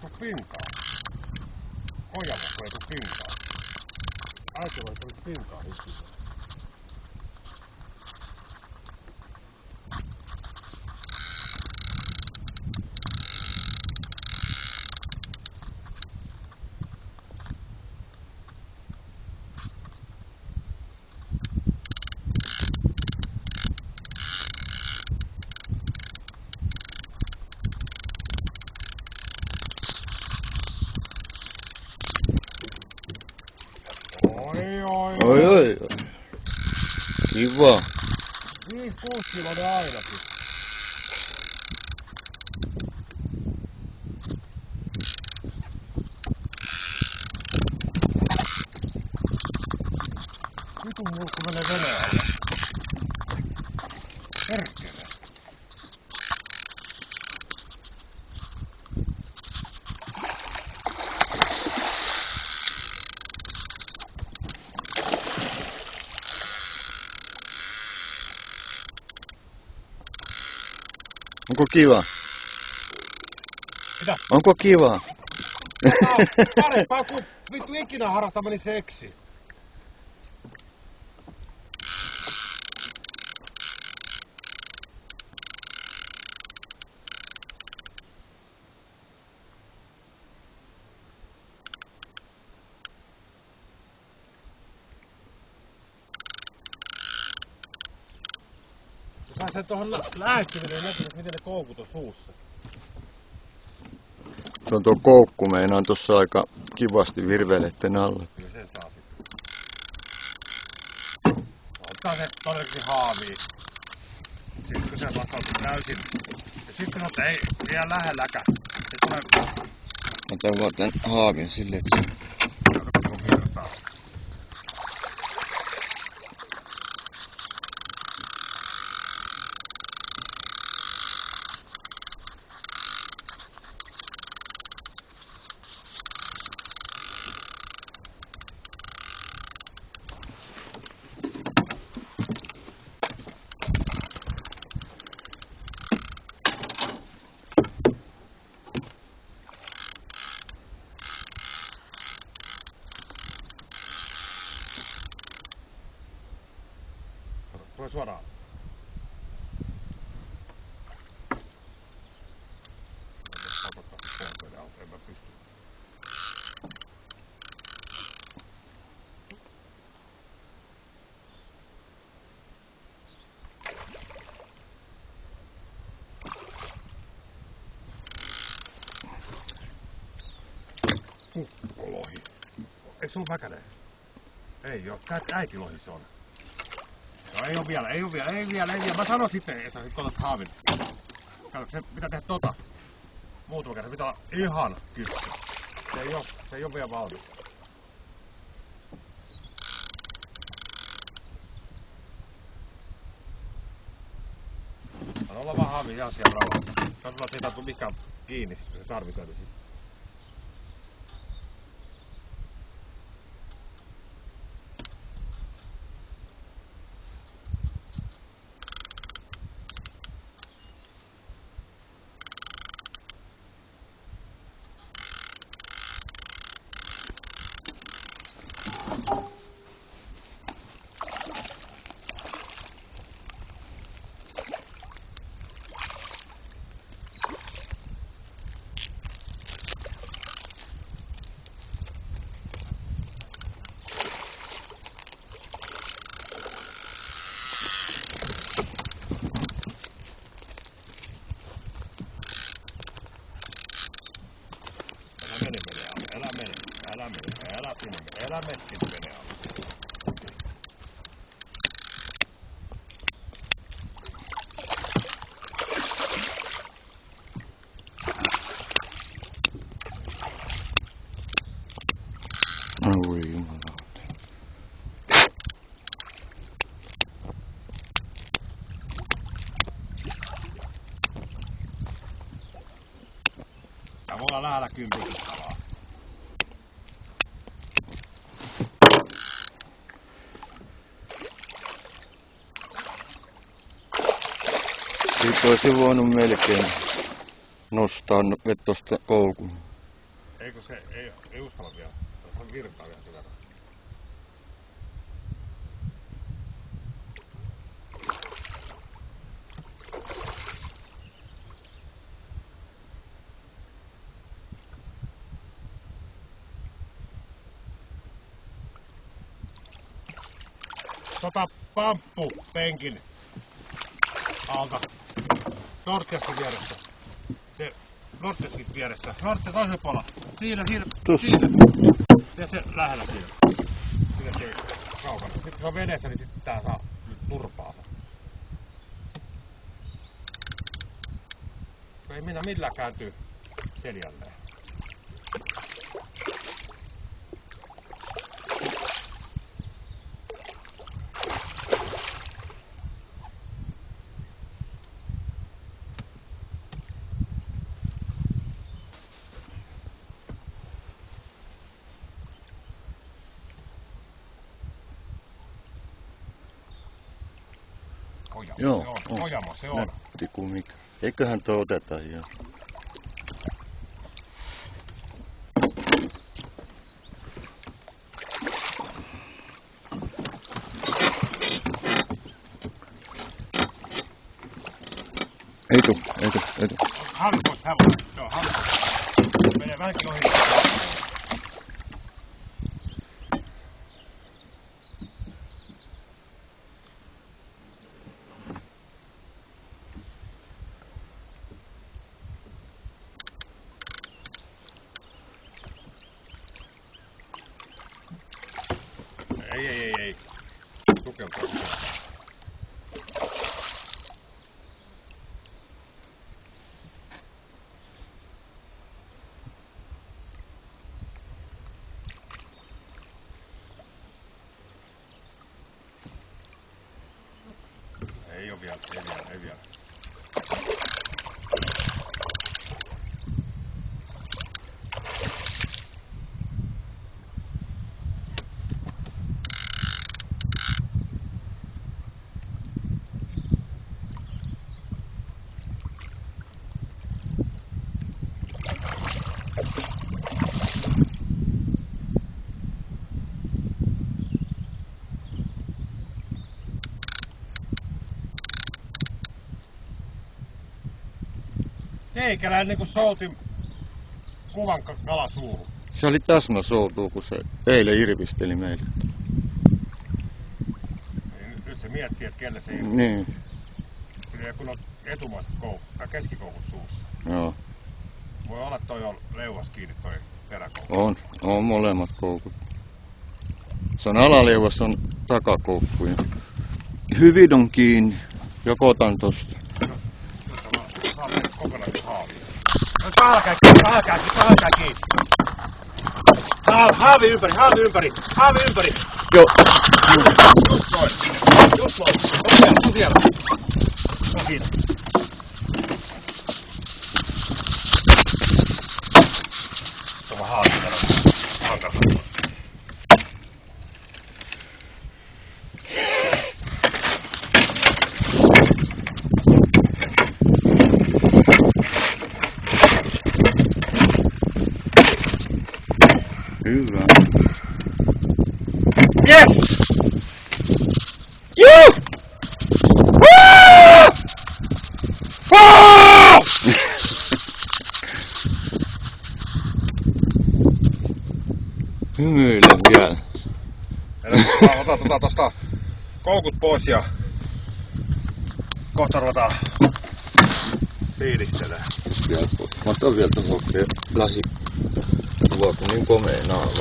tuu pintaan. Kojavakko ei tuu pintaan. Aitiolla ei tuu pintaan ikinä. Oi. Kiva. 5-6 kiloinen ainakin. Vitun mulkku menee veneen alle. Perkele. Onko kiva? Mitä? Onko kiva? Parempaa kuin vittu ikinä harrastamani seksi. Sain sen tohon lähestyville ja näkyy, miten ne koukut on suussa. Se on tuo koukku meinaan tossa aika kivasti virveleitten alla. Kyllä sen saa sitten. Ottaa se todellakin haaviin. Sitten kun se vastautuu täysin. Ja sitten kun sanotaan, ei vielä lähelläkään. Se tulee... Otan vaan tän haavin sille, että se... Kato, kun virtaa. Tule suoraan. En mä pysty. Lohi. Eikö sulla väkänen? Ei oo. Tää äitilohi se on. No ei oo vielä. Mä sanon sitten, Esa, sit otat haavin. Kato, se pitää tehdä tota. Muutama kerran. Se pitää olla ihan kypsä. Se ei oo vielä valmis. Anna olla vaan haavin ihan siellä rauhassa. Katsotaan, että ei tartu mikään kiinni, kun se tarvitaan. Älä mene sinne veneen alle. Oi jumalauta. Ja me ollaan lähellä 10 kalaa. Siitä olisi voinut melkein nostaa tosta koukun. Eikö se ei uskalla vielä. Se on virtaa vielä sen verran. Pamppupenkin alta Nordteskin vieressä. Se Nordteskin vieressä. Nordtes toisella puolella. Siinä. Ja se lähellä siinä. Siinä se kaukana. Sitten kun se on veneessä, niin sitten tää saa turpaa sen. Ei minä millään kääntyy seljalleen. Kojamo se on. Nätti kuin mikä. Eiköhän tuo oteta ihan. Ei tuu. Haavi pois hävää. Joo, haavi pois. Menee vähänkin ohi. Ei. Tukeutuu. Ei oo vielä. Teikäläinen niinku souti kuvan kalasuuhun. Se oli täsmä soutuu, kun se eilen irvisteli meille. Nyt se miettii, että kelle se irvisteli. Niin. Sillä kun on etumaiset keskikoukut suussa. Joo. Voi olla, että toi on leuas kiinni toi peräkoukku. On molemmat koukut. Se on alaleuas, on takakoukku. Hyvin on kiinni. Joko otan tosta. Saa mennä kokonaisen haaviin. Kahakääkin. Haavi ympäri. Joo. Just noin. On siellä. On siinä. Se on haavi hankala. Hyvä. Yes! Juu! Hymyile vielä. Ota tosta koukut pois ja kohta ruvetaan fiilistelemään. Mä otan vielä tuohon lähi. Tuo on niin komea naava.